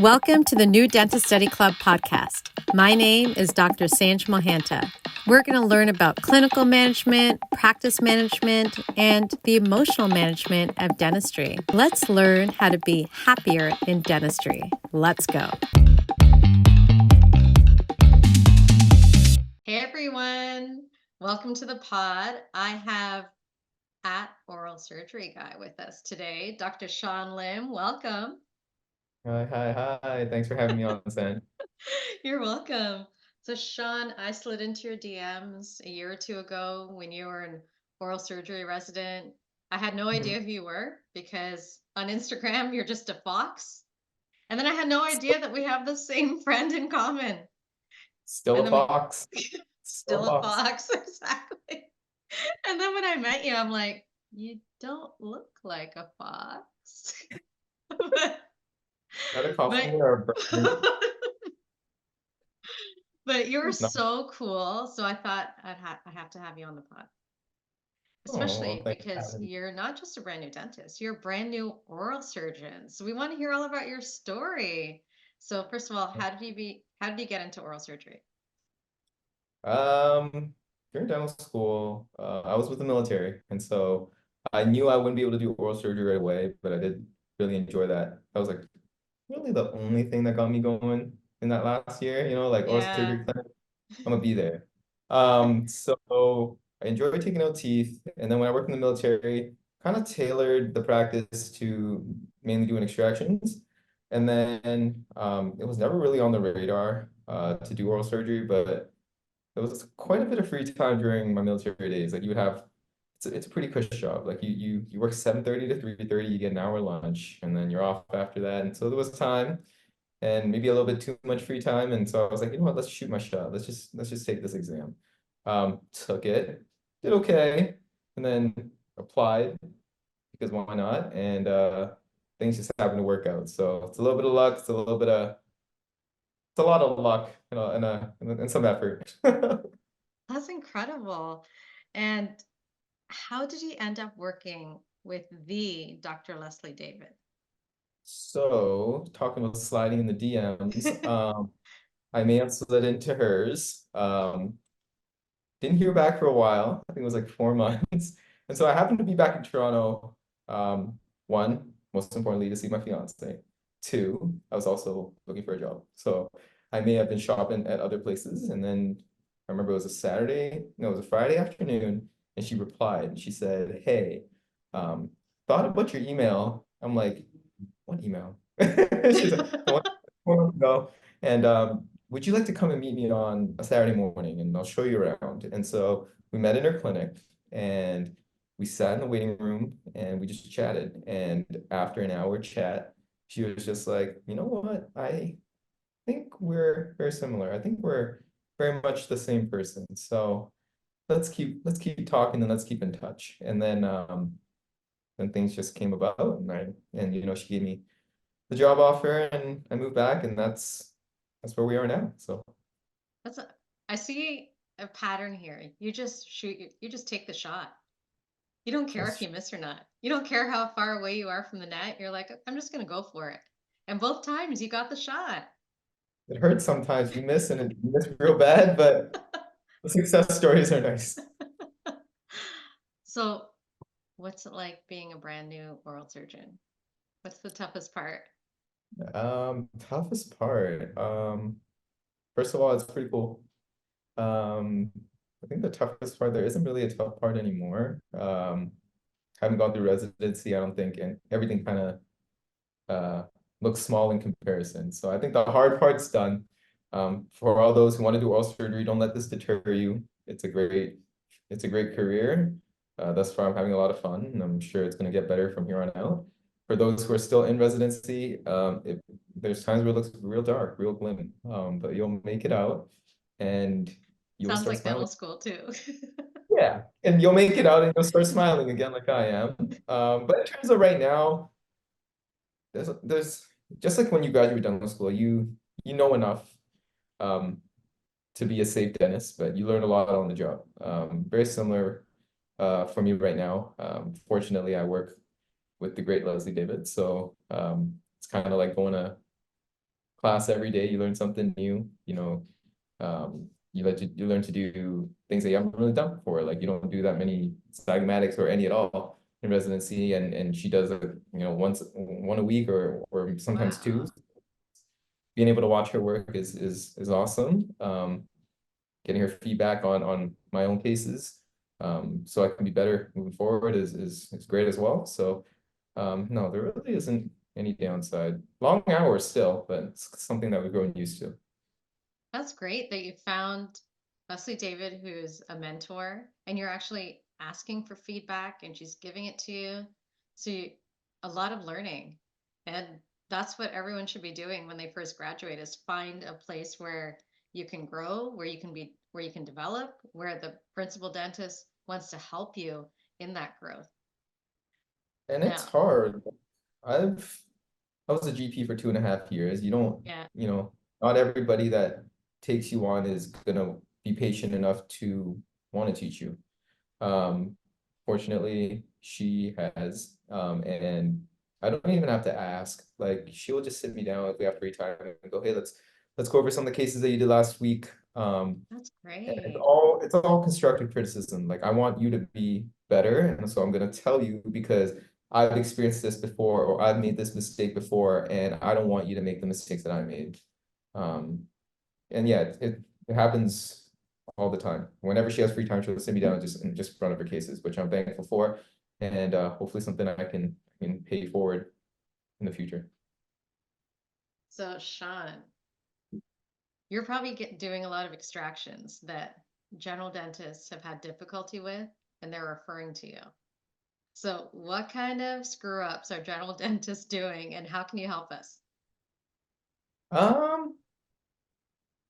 Welcome to the New Dentist Study Club podcast. My name is Dr. Sanj Mohanta. We're going to learn about clinical management, practice management, and the emotional management of dentistry. Let's learn how to be happier in dentistry. Let's go. Hey everyone, welcome to the pod. I have Oral Surgery Guy with us today, Dr. Sean Lim. Welcome. Hi. Thanks for having me on, San. You're welcome. So, Sean, I slid into your DMs a year or two ago when you were an oral surgery resident. I had no idea who you were because on Instagram, you're just a fox. And then I had no idea that we have the same friend in common. Still And a then we fox. Still a still a fox. fox, exactly. And then when I met you, I'm like, you don't look like a fox. but, Is that a but compliment or a burn? But you're No. so cool. So I thought I have to have you on the pod, Oh, well, especially thanks for because having me. you're not just a brand new dentist, you're a brand new oral surgeon. So we want to hear all about your story. So first of all, how did you get into oral surgery? Um, During dental school, I was with the military, and so I knew I wouldn't be able to do oral surgery right away, but I did really enjoy that. That was like really the only thing that got me going in that last year, like oral Yeah. surgery clinic, I'm gonna be there. So I enjoyed taking out teeth, and then when I worked in the military, kind of tailored the practice to mainly doing extractions. And then it was never really on the radar to do oral surgery, but there was quite a bit of free time during my military days. Like you would have, it's a pretty cush job. Like you work 7:30 to 3:30, you get an hour lunch, and then you're off after that. And so there was time and maybe a little bit too much free time. And so I was like, you know what, let's shoot my shot. Let's just take this exam. Took it, did okay, and then applied because why not? And things just happened to work out. So it's a little bit of luck, it's a lot of luck, and some effort. That's incredible. And how did you end up working with the Dr. Leslie David? So talking about sliding in the DMs, I may have slid into hers. Didn't hear back for a while. I think it was like 4 months. And so I happened to be back in Toronto. One, most importantly, to see my fiance. Two, I was also looking for a job. So I may have been shopping at other places. And then I remember it was a Saturday, no, it was a Friday afternoon. And she replied and she said, hey, thought about your email. I'm like, what email? She's like, the one ago. And would you like to come and meet me on a Saturday morning and I'll show you around? And so we met in her clinic and we sat in the waiting room and we just chatted. And after an hour chat, she was just like, you know what? I think we're very similar. I think we're very much the same person. So let's keep talking and let's keep in touch. And then things just came about and she gave me the job offer and I moved back and that's where we are now. So That's a, I see a pattern here. You just shoot, you just take the shot. You don't care if that's you miss or not. You don't care how far away you are from the net. You're like, I'm just going to go for it. And both times you got the shot. it hurts sometimes. You miss real bad, but the success stories are nice. So, what's it like being a brand new oral surgeon? What's the toughest part? Toughest part. First of all, it's pretty cool. Um, I think the toughest part, there isn't really a tough part anymore. Haven't gone through residency, I don't think, and everything kind of uh, looks small in comparison. So I think the hard part's done. For all those who want to do oral surgery, don't let this deter you. It's a great career. Thus far, I'm having a lot of fun, and I'm sure it's going to get better from here on out. For those who are still in residency, there's times where it looks real dark, real glim, but you'll make it out, and you'll Sounds start like dental smiling. school too. Yeah, and you'll make it out, and you'll start smiling again, like I am. But in terms of right now, there's just like when you graduate dental school, you know enough um, to be a safe dentist, but you learn a lot on the job. Very similar for me right now. Fortunately, I work with the great Leslie David, so it's kind of like going to class every day. You learn something new, you learn to do things that you haven't really done before. Like you don't do that many pragmatics or any at all in residency, and she does it, one a week or sometimes two. Wow. Being able to watch her work is awesome. Getting her feedback on my own cases, so I can be better moving forward is great as well. So no, there really isn't any downside. Long hours still, but it's something that we've grown used to. That's great that you found Leslie David, who's a mentor, and you're actually asking for feedback and she's giving it to you. So a lot of learning. And that's what everyone should be doing when they first graduate is find a place where you can grow, where you can develop, where the principal dentist wants to help you in that growth. And it's Now, hard. I've I was a GP for 2.5 years. yeah, Not everybody that takes you on is gonna be patient enough to want to teach you. Um, Fortunately, she has, and I don't even have to ask. Like she'll just sit me down if we have free time and go, hey, let's go over some of the cases that you did last week. that's And it's great. all constructive criticism. Like I want you to be better, and so I'm gonna tell you because I've experienced this before, or I've made this mistake before, and I don't want you to make the mistakes that I made. Um, and yeah, it happens all the time. Whenever she has free time, she'll sit me down and just run over cases, which I'm thankful for, and hopefully something I can pay forward in the future. So, Sean, you're probably doing a lot of extractions that general dentists have had difficulty with, and they're referring to you. So, what kind of screw ups are general dentists doing, and how can you help us? Um,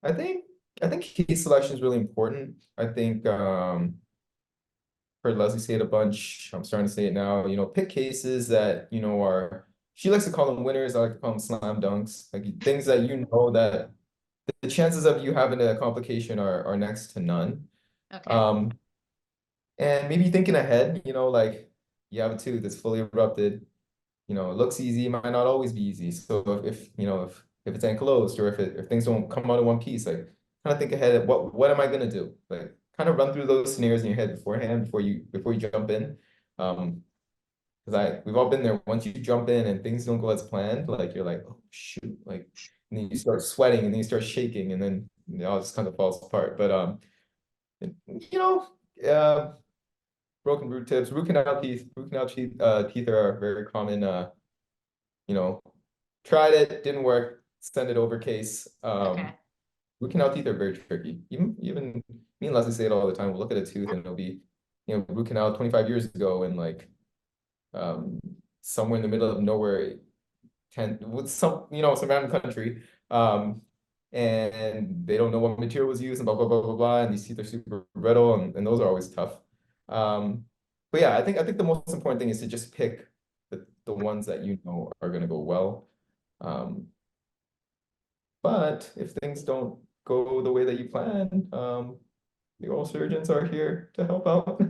I think I think case selection is really important. I think heard Leslie say it a bunch. I'm starting to say it now. Pick cases that are. She likes to call them winners. I like to call them slam dunks. Like things that that the chances of you having a complication are next to none. Okay. Um, and maybe thinking ahead. Like you have a tooth that's fully erupted. It looks easy, it might not always be easy. So if it's enclosed or if things don't come out in one piece, like kind of think ahead of what am I gonna do? Like kind of run through those scenarios in your head beforehand before you jump in. Because we've all been there. Once you jump in and things don't go as planned, like you're like, oh shoot, like and then you start sweating and then you start shaking and then it all just kind of falls apart. But you know, uh broken root tips, root canal teeth are very common. You know, Tried it, didn't work, send it over case. Okay. Root canal teeth are very tricky. Even me and Leslie say it all the time. We'll look at a tooth and it'll be, root canal 25 years ago and like um somewhere in the middle of nowhere, with some random country. And they don't know what material was used and blah blah blah blah blah. And these teeth are super brittle and those are always tough. But yeah, I think the most important thing is to just pick the ones that are gonna go well. Um, but if things don't go the way that you plan, the oral surgeons are here to help out.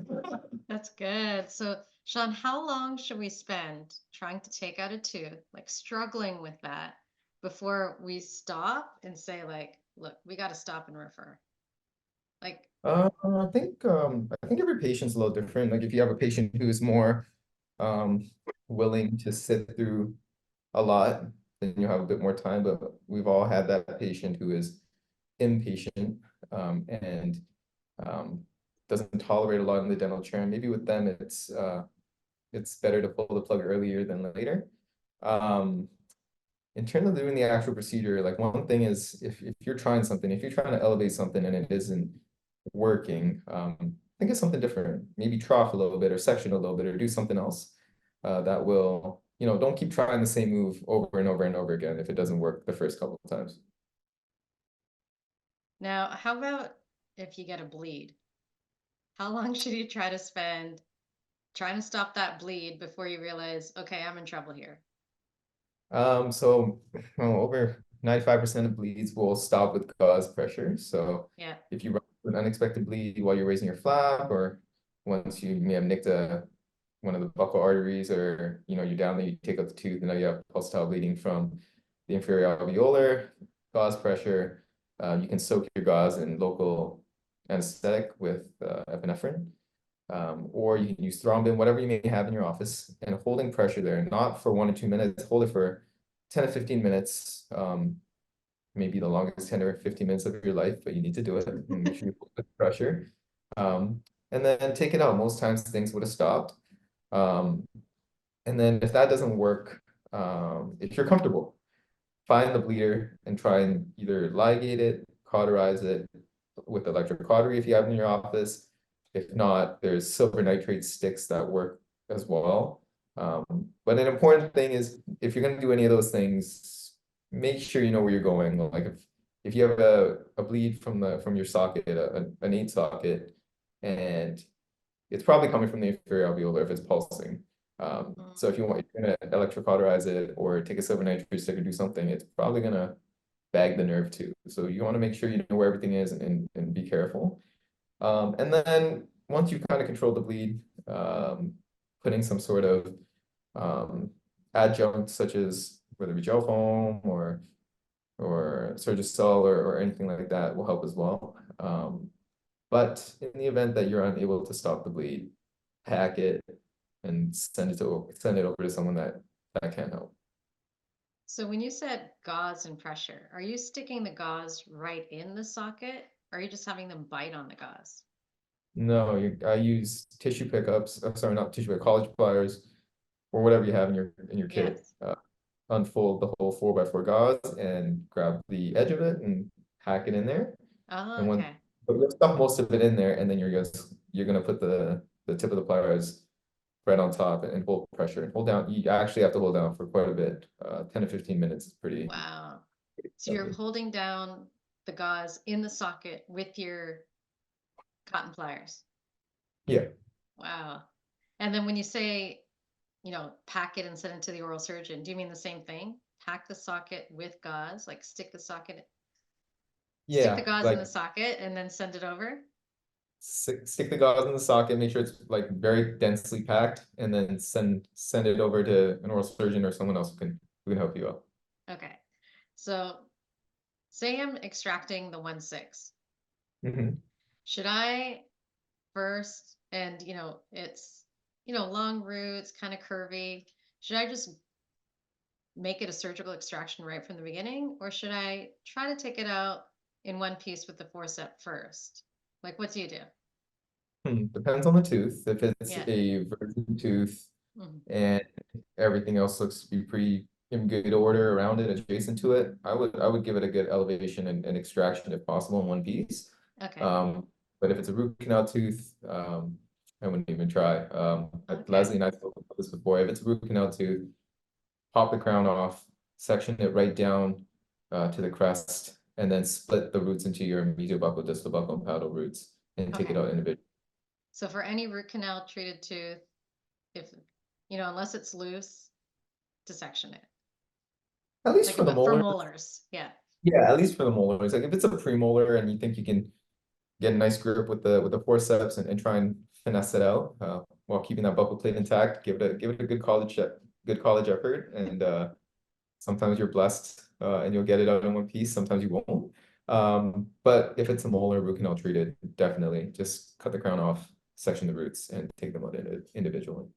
That's good. So, Sean, how long should we spend trying to take out a tooth, like struggling with that, before we stop and say, like, look, we got to stop and refer? Like, I think every patient's a little different. Like if you have a patient who is more um willing to sit through a lot, then you have a bit more time. But we've all had that patient who is impatient and um doesn't tolerate a lot in the dental chair. And maybe with them it's better to pull the plug earlier than later. Um, in terms of doing the actual procedure, like one thing is if you're trying something, if you're trying to elevate something and it isn't working, think of something different. Maybe trough a little bit or section a little bit or do something else that will, don't keep trying the same move over and over and over again if it doesn't work the first couple of times. now, how about if you get a bleed? How long should you try to spend trying to stop that bleed before you realize, okay, I'm in trouble here? So over 95% of bleeds will stop with gauze pressure. So Yeah. if you run an unexpected bleed while you're raising your flap, or once you may have nicked one of the buccal arteries, or you're down there, you take out the tooth, and now you have pulsatile bleeding from the inferior alveolar, gauze pressure. You can soak your gauze in local anesthetic with epinephrine, or you can use thrombin, whatever you may have in your office, and holding pressure there, not for 1 or 2 minutes, hold it for 10 to 15 minutes, maybe the longest 10 or 15 minutes of your life, but you need to do it and make sure you hold the pressure. And then take it out. Most times things would have stopped. And then if that doesn't work, if you're comfortable, find the bleeder and try and either ligate it, cauterize it with electrocautery if you have it in your office. If not, there's silver nitrate sticks that work as well. But an important thing is if you're going to do any of those things, make sure you know where you're going. Like if you have a bleed from your socket, an 8 socket, and it's probably coming from the inferior alveolar if it's pulsing. So if you're gonna electrocauterize it or take a silver nitrate stick or do something, it's probably gonna bag the nerve too. So you want to make sure you know where everything is and be careful. And then once you kind of control the bleed, putting some sort of adjunct such as whether it be gel foam or Surgicel or anything like that will help as well. But in the event that you're unable to stop the bleed, pack it and send it over to someone that can help. So when you said gauze and pressure, are you sticking the gauze right in the socket, or are you just having them bite on the gauze? No, I use tissue pickups. I'm sorry, not tissue, but college pliers or whatever you have in your kit. Yes. Unfold the whole 4x4 gauze and grab the edge of it and hack it in there. Oh, And when okay. but you'll stuff most of it in there, and then you're gonna put the tip of the pliers right on top and hold pressure and hold down. You actually have to hold down for quite a bit. 10 to 15 minutes is pretty Wow. So you're heavy. holding down the gauze in the socket with your cotton pliers. Yeah. Wow. And then when you say, pack it and send it to the oral surgeon, do you mean the same thing? Pack the socket with gauze, like stick the Yeah, gauze in like the socket and then send it over? stick the gauze in the socket, make sure it's like very densely packed, and then send it over to an oral surgeon or someone else who can help you out. Okay. So say I'm extracting the 1/6. Mhm. Should I first, and it's, long roots, kind of curvy. Should I just make it a surgical extraction right from the beginning, or should I try to take it out in one piece with the forceps first? Like, what do you do? Depends on the tooth. If it's Yeah. a virgin tooth Mhm. and everything else looks to be pretty in good order around it, adjacent to it, I would give it a good elevation and extraction if possible in one piece. Okay. But if it's a root canal tooth, I wouldn't even try. Okay. Leslie and I spoke about this before. If it's a root canal tooth, pop the crown off, section it right down to the crest, and then split the roots into your medial buccal, distal buccal, and palatal roots, and take it Okay. out individually. So for any root canal treated tooth, if, unless it's loose, to section it. At least Like for the for molars. molars. Yeah. Yeah, at least for the molars. Like if it's a premolar and you think you can get a nice grip with the forceps and try and finesse it out while keeping that buccal plate intact, give it a good college effort. And sometimes you're blessed and you'll get it out in one piece. Sometimes you won't. But if it's a molar root canal treated, definitely just cut the crown off, section the roots, and take them out individually.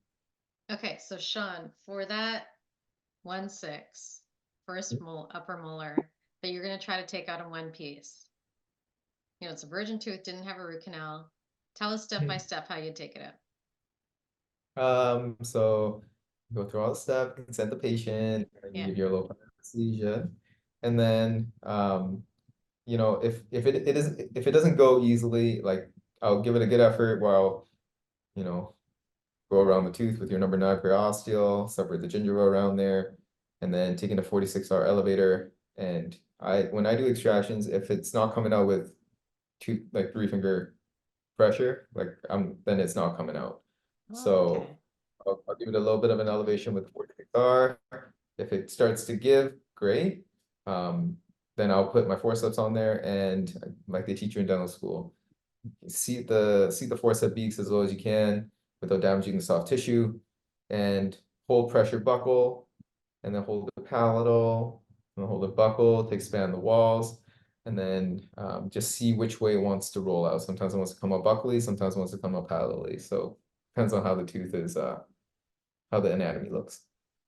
Okay. So Sean, for that 1/6, upper molar that you're going to try to take out in one piece. It's a virgin tooth, didn't have a root canal. Tell us step by step how you take it out. So go through all the steps, consent the patient, and you Yeah. give your local anesthesia. And then if it doesn't go easily, like I'll give it a good effort while, you know, go around the tooth with your number 9 periosteal, separate the gingiva around there, and then taking a 46-hour elevator. And when I do extractions, if it's not coming out with 3-finger pressure, then it's not coming out. Oh, So okay. I'll give it a little bit of an elevation with 46R. If it starts to give, great. Then I'll put my forceps on there and like they teach you in dental school, seat the forceps beaks as low as you can without damaging the soft tissue, and hold pressure buccal, and then hold the palatal, and hold it buckle to expand the walls, and then just see which way it wants to roll out. Sometimes it wants to come up buccally, sometimes it wants to come up palatally. So depends on how the tooth is, how the anatomy looks.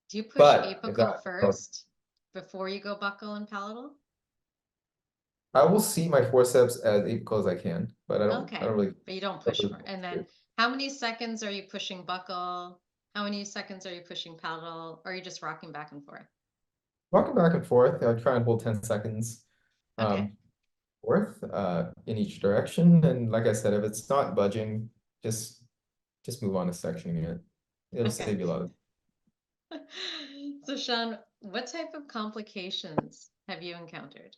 Do you push But if apical that, first before you go buccal and palatal? I will see my forceps as apical as I can, but I Okay, don't really. but you don't push for. And then how many seconds are you pushing buccal? How many seconds are you pushing palatal? Or are you just rocking back and forth? Walking back and forth, I try and hold 10 seconds Okay, um, worth in each direction. And like I said, if it's not budging, just just move on to sectioning it. It'll okay. save you a lot of. So Sean, what type of complications have you encountered?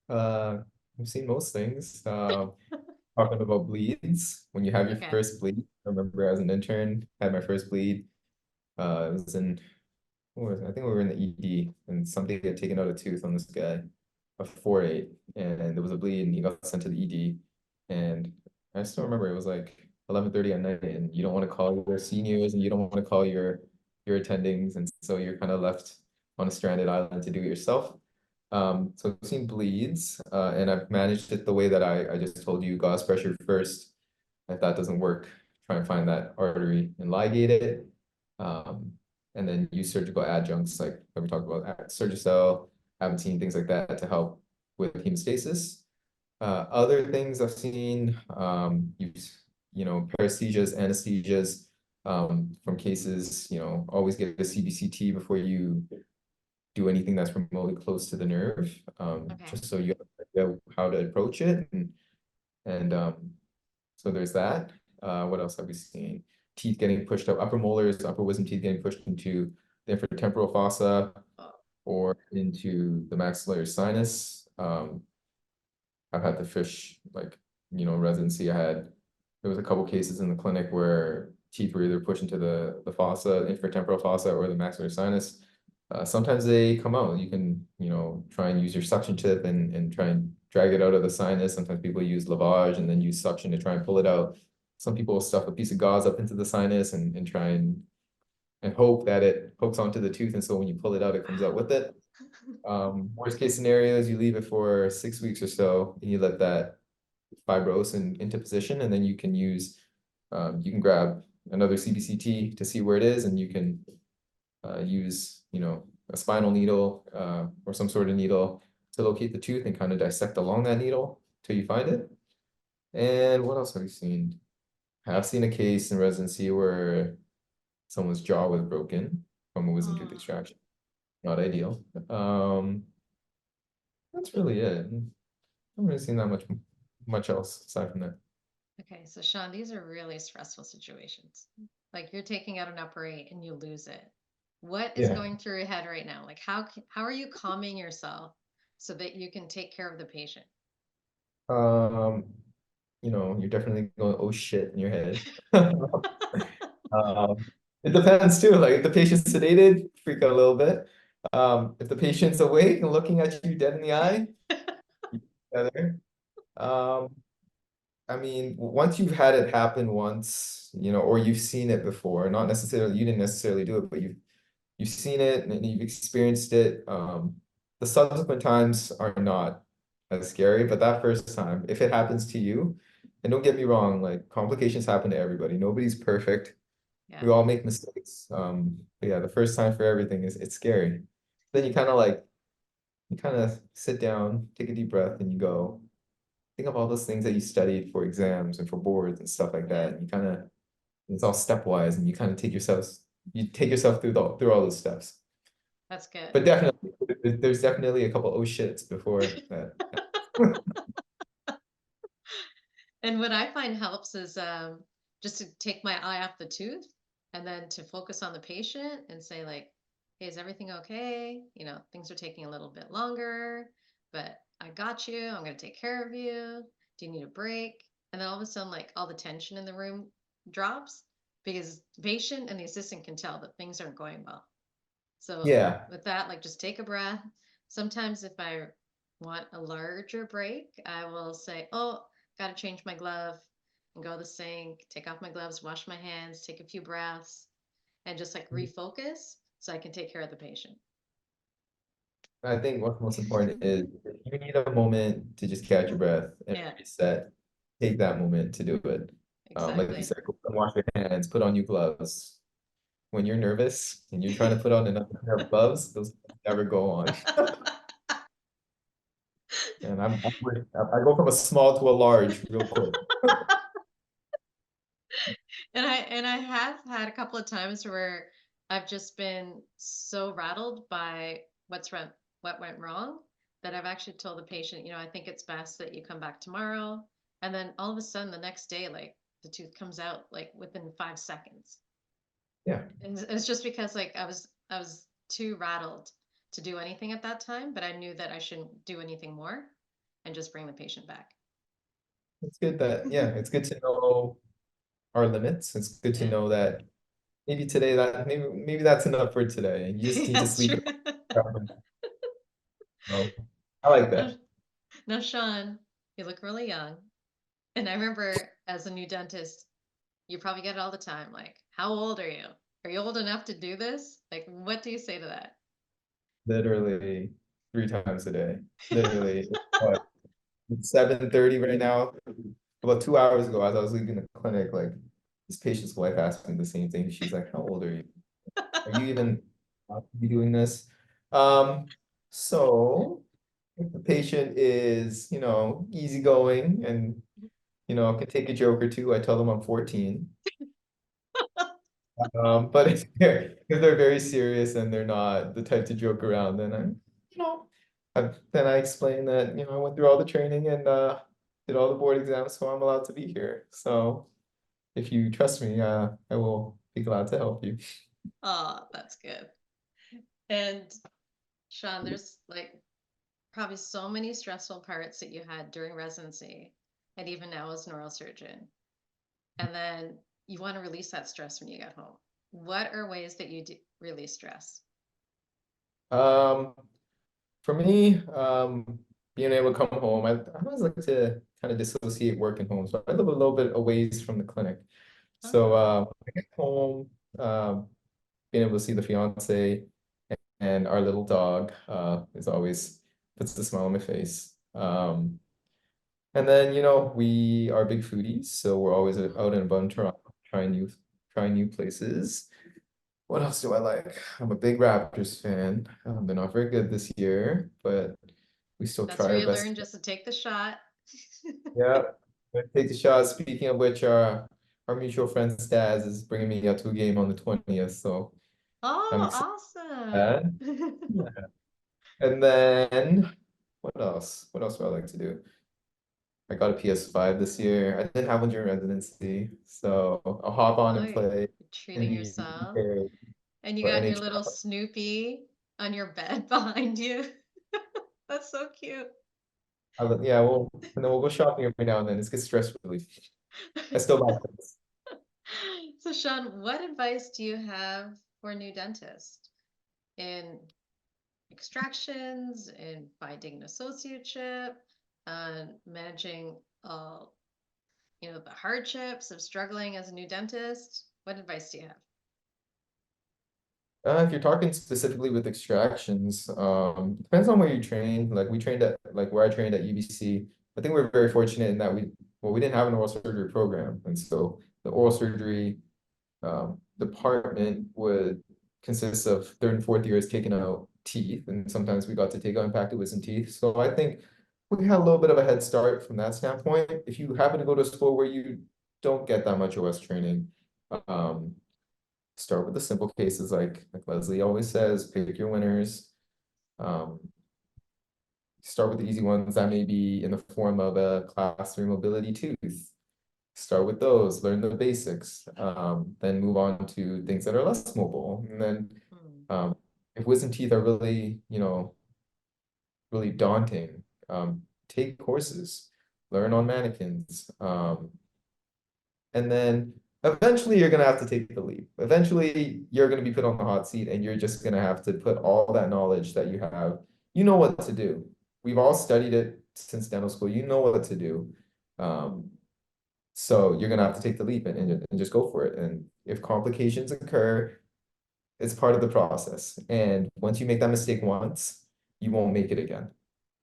Uh, I've seen most things. Talking about bleeds, when you have your Okay, first bleed, I remember as an intern, had my first bleed. It was in, what was it? I think we were in the ED, and something had taken out a tooth on this guy, a 4/8, and there was a bleed, and he got sent to the ED. And I still remember it was like 11:30 at night, and you don't want to call your seniors, and you don't want to call your attendings, and so you're kind of left on a stranded island to do it yourself. So I've seen bleeds, and I've managed it the way that I just told you, gauze pressure first. If that doesn't work, try and find that artery and ligate it. Um, and then use surgical adjuncts like we talked about, Surgicel, Aventine, things like that to help with hemostasis. Other things I've seen, use, paresthesias, anesthesias, from cases, always get a CBCT before you do anything that's remotely close to the nerve, okay. just so you know how to approach it. And so there's that. What else have we seen? Teeth getting pushed up, upper molars, upper wisdom teeth getting pushed into the infratemporal fossa Oh, or into the maxillary sinus. I've had to fish like, residency. There was a couple cases in the clinic where teeth were either pushed into the fossa, infratemporal fossa, or the maxillary sinus. Sometimes they come out. You can, try and use your suction tip and try and drag it out of the sinus. Sometimes people use lavage and then use suction to try and pull it out. Some people will stuff a piece of gauze up into the sinus and try and hope that it hooks onto the tooth. And so when you pull it out, it comes out wow. with it. Worst case scenarios, you leave it for 6 weeks or so, and you let that fibrose into position, and then you can grab another CBCT to see where it is, and you can use, a spinal needle or some sort of needle to locate the tooth and kind of dissect along that needle till you find it. And what else have you seen? I've seen a case in residency where someone's jaw was broken from a wisdom tooth Oh, extraction. Not ideal. That's really it. I haven't really seen that much else aside from that. okay. So Sean, these are really stressful situations. Like you're taking out an upper eight and you lose it. What is Yeah. going through your head right now? Like how are you calming yourself so that you can take care of the patient? Um, you're definitely going, oh shit, in your head. Um, it depends too. Like if the patient's sedated, freak out a little bit. If the patient's awake and looking at you dead in the eye, better. Um, I mean, once you've had it happen once, or you've seen it before, not necessarily, you didn't necessarily do it, but you've seen it and you've experienced it. The subsequent times are not as scary, but that first time, if it happens to you, and don't get me wrong, like complications happen to everybody. Nobody's perfect. Yeah, We all make mistakes. But yeah, the first time for everything it's scary. Then you kind of sit down, take a deep breath, and you go, think of all those things that you studied for exams and for boards and stuff like yeah, that. And you kind of, it's all stepwise, and you kind of you take yourself through all those steps. that's good. But definitely, there's definitely a couple oh shits before that. And what I find helps is just to take my eye off the tooth and then to focus on the patient and say like, hey, is everything okay? You know, things are taking a little bit longer, but I got you. I'm going to take care of you. Do you need a break? And then all of a sudden, like all the tension in the room drops because the patient and the assistant can tell that things aren't going well. So Yeah. with that, like just take a breath. Sometimes if I want a larger break, I will say, oh, got to change my glove and go to the sink, take off my gloves, wash my hands, take a few breaths, and just like refocus so I can take care of the patient. I think what's most important is if you need a moment to just catch your breath and Yeah, reset, take that moment to do it. Like you exactly. said, go and wash your hands, put on new gloves. When you're nervous and you're trying to put on another pair of gloves, those never go on. And I go from a small to a large real quick. And I have had a couple of times where I've just been so rattled by what went wrong that I've actually told the patient, I think it's best that you come back tomorrow. And then all of a sudden the next day, like the tooth comes out like within 5 seconds. Yeah, And it's just because like I was too rattled to do anything at that time, but I knew that I shouldn't do anything more and just bring the patient back. it's good that, yeah, it's good to know our limits. It's good to Yeah. know that maybe today maybe that's enough for today. You just need to That's sleep. true. So, I like Now, that. now, Sean, you look really young. And I remember as a new dentist, you probably get it all the time. Like, how old are you? Are you old enough to do this? Like, what do you say to that? Literally 3 times a day. Literally, what, 7:30 right now? About 2 hours ago, as I was leaving the clinic, like this patient's wife asked me the same thing. She's like, "How old are you? Are you even allowed to be doing this?" Um, so if the patient is, easygoing and can take a joke or two, I tell them I'm 14. But if they're very serious and they're not the type to joke around, then you know, then I explain that, I went through all the training and did all the board exams, so I'm allowed to be here. So if you trust me, I will be glad to help you. Oh, that's good. And Sean, there's like probably so many stressful parts that you had during residency and even now as neurosurgeon. And then you want to release that stress when you get home. What are ways that you release stress? Um, for me, being able to come home, I always like to kind of dissociate work and home. So I live a little bit away from the clinic. So Oh, when I get home, um, being able to see the fiance and our little dog is always puts a smile on my face. And then we are big foodies, so we're always out and about in Toronto, trying new places. What else do I like? I'm a big Raptors fan. They're not very good this year, but we still that's try where our you best. learn just to take the shot. Yeah, take the shot. Speaking of which, our mutual friend Staz is bringing me out to a game on the 20th, so I'm Oh, excited for awesome. that. Yeah. And then what else? What else do I like to do? I got a PS5 this year. I didn't have one during residency, so I'll hop on Oh, and you're play treating yourself. NBA And you or got your little NHL. Snoopy on your bed behind you. That's so cute. Yeah, and then we'll go shopping every now and then. It's good stress relief. I still buy things. So, Sean, what advice do you have for a new dentist in extractions, in finding an associateship, managing the hardships of struggling as a new dentist? What advice do you have? If you're talking specifically with extractions, depends on where you train. Like we trained at like where I trained at UBC. I think we're very fortunate in that we didn't have an oral surgery program, and so the oral surgery department would consist of third and fourth years taking out teeth, and sometimes we got to take out impacted wisdom teeth. So I think we had a little bit of a head start from that standpoint. If you happen to go to a school where you don't get that much OS training, um, start with the simple cases like Leslie always says, pick your winners. Um, start with the easy ones that may be in the form of a class 3 mobility tooth. Start with those, learn the basics, then move on to things that are less mobile. And then Hmm. if wisdom teeth are really, really daunting, take courses, learn on mannequins. And then eventually you're going to have to take the leap. Eventually you're going to be put on the hot seat and you're just going to have to put all that knowledge that you have. You know what to do. We've all studied it since dental school. You know what to do. So you're going to have to take the leap and just go for it. And if complications occur, it's part of the process. And once you make that mistake once, you won't make it again,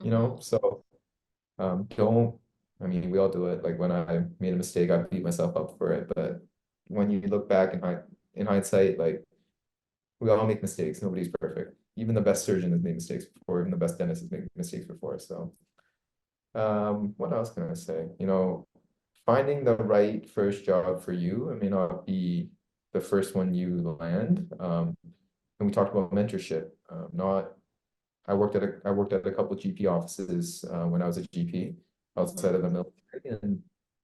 you Mm-hmm. know? So don't, I mean, we all do it. Like when I made a mistake, I beat myself up for it. But when you look back in hindsight, like we all make mistakes. Nobody's perfect. Even the best surgeon has made mistakes before. Even the best dentist has made mistakes before. So, what else can I say? You know, finding the right first job for you, it may not be the first one you land. And we talked about mentorship. Not I worked at a couple of GP offices when I was a GP outside Mm-hmm. of the military, and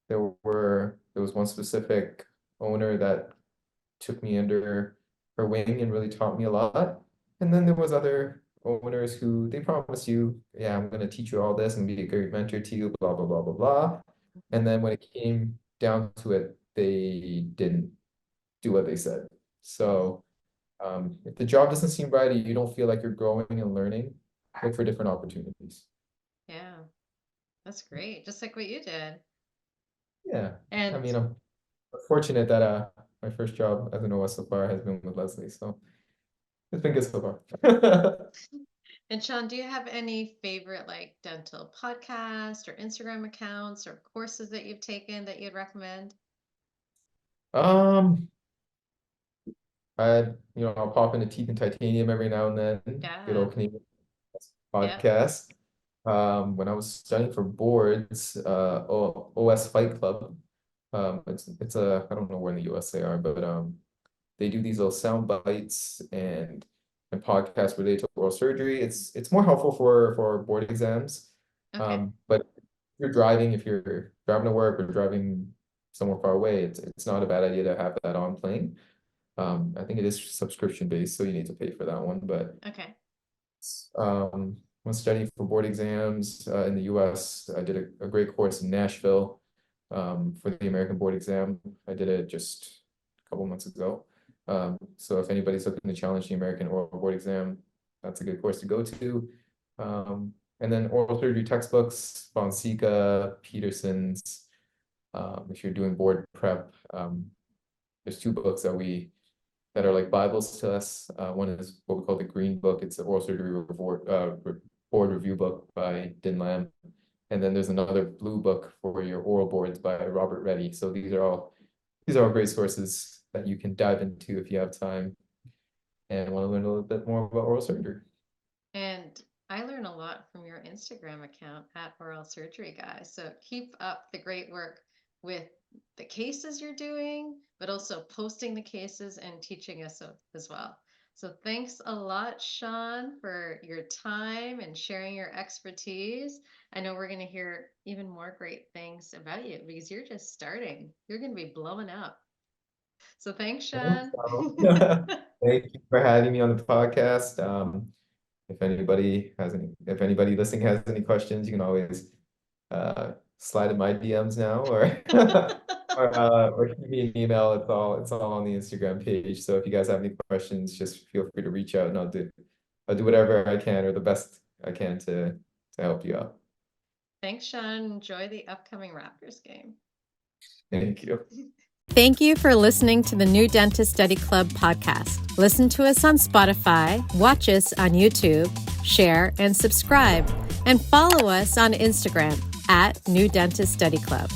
there was one specific owner that took me under her wing and really taught me a lot. And then there was other owners who they promised you, yeah, I'm going to teach you all this and be a great mentor to you, blah blah blah blah blah. And then when it came down to it, they didn't do what they said. So if the job doesn't seem right, or you don't feel like you're growing and learning, look for different opportunities. Yeah, that's great. Just like what you did. Yeah, I And mean, I'm fortunate that my first job as an OS so far has been with Leslie, so it's been good so far. and Sean, do you have any favorite like dental podcast or Instagram accounts or courses that you've taken that you'd recommend? Um, I, I'll pop into Teeth and Titanium every now and then. Good Yeah. old Canadian Yep. podcast. When I was studying for boards, OS Fight Club. It's a I don't know where in the US they are, but they do these little sound bites and podcasts related to oral surgery. It's more helpful for board exams. Okay. But if you're driving to work or driving somewhere far away, it's not a bad idea to have that on playing. I think it is subscription based, so you need to pay for that one. But Okay. when studying for board exams in the US, I did a great course in Nashville for the American board exam. I did it just a couple months ago. So if anybody's looking to challenge the American oral board exam, that's a good course to go to. And then oral surgery textbooks, Fonseca, Peterson's. If you're doing board prep, there's two books that are like Bibles to us. One is what we call the Green Book. It's the oral surgery board review book by Lim Learn. And then there's another blue book for your oral boards by Robert Reddy. So these are all great sources that you can dive into if you have time and want to learn a little bit more about oral surgery. And I learn a lot from your Instagram account at Oral Surgery Guy. So keep up the great work with the cases you're doing, but also posting the cases and teaching us as well. So thanks a lot, Sean, for your time and sharing your expertise. I know we're going to hear even more great things about you because you're just starting. You're going to be blowing up. So thanks, Sean. So, thank you for having me on the podcast. If anybody listening has any questions, you can always slide in my DMs now or or shoot me an email. It's all on the Instagram page. So if you guys have any questions, just feel free to reach out and I'll do whatever I can or the best I can to help you out. Thanks, Sean. Enjoy the upcoming Raptors game. Thank you. Thank you for listening to the New Dentist Study Club podcast. Listen to us on Spotify, watch us on YouTube, share and subscribe, and follow us on Instagram at New Dentist Study Club.